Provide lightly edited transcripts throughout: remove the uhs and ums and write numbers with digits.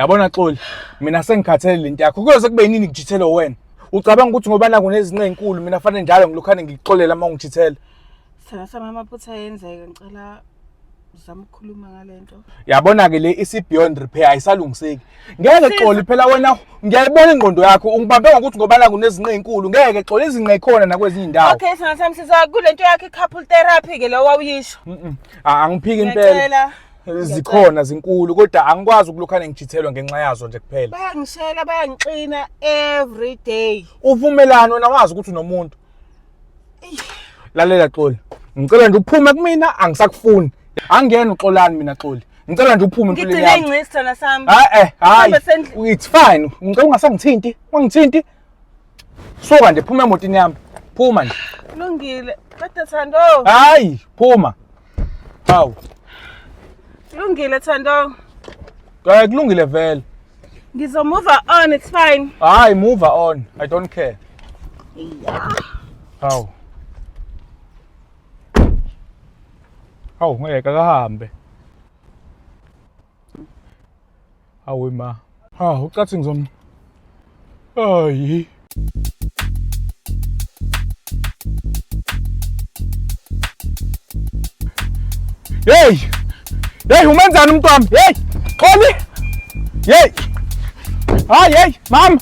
Yabona Xoli, mina sengikhathele lento yakho. Kuyoze kube yini ngijithele wena? Ucabanga ukuthi ngoba naku nezinqe ezinkulu mina fanele njalo ngilokhane ngikuxolela uma ngijithela? Sena sama amaphutha ayenzeka ngicela uzama ukukhuluma ngalento. Yabona ke le isi beyond repair ayisalungiseki. Ngeke Xoli phela wena ngiyayibona ingqondo yakho ungibambe ngokuthi ngoba naku nezinqe ezinkulu ngeke Xoli izinqe ikhona nakwezinye indawo. Okay sena sami siza kulento yakhe couple therapy ke lo wawuyisho. Angiphiki impela. Zikhona zinkulu kodwa angikwazi ukulokhane ngijithelwa ngenxa yazo nje kuphela. Bayangishela bayangixina every day. Uvumelano wena wazi ukuthi unomuntu. Lalela Xoli. Ngicela nje uphume kumina angisakufuni. Angiyena uxolani mina Xoli. Ngicela nje uphume empilweni yami. Ngicela ingcisi sona sami. Hayi. It's fine. Ngicela ungasangithinti. Ungithinti. Soka nje phuma emotini yami. Phuma nje. Kulungile. Kodwa Thando. Hayi, phuma. Hawu. Kulungile Thando. Kulungile vele. Ngizomove on, it's fine. Hayi, move on. I don't care. Hawu. Hawu, ngeke kahambe. Hawu ma. Hawu, ucathi ngizom. Hayi. Hey! Hey, umenzani umntwana? Hey! Xoli! Hey! Hayi, hey, mama.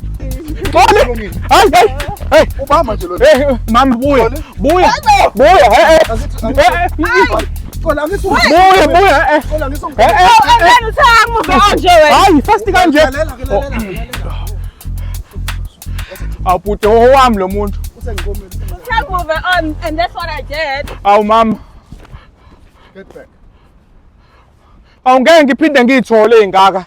Xoli! Hayi, hey. Hey, ubama nje lo. hey, mama buya. Buya. Buya. Khona ngithi buya. khona ngithi Ngeke uthangu nje wena. Hayi, fast kanje. Awupute wami lo muntu. usengikomeni. Can't move on, and that's what I did. Awu mama. Get back. Awungeke ngiphinde ngiyithole ingaka.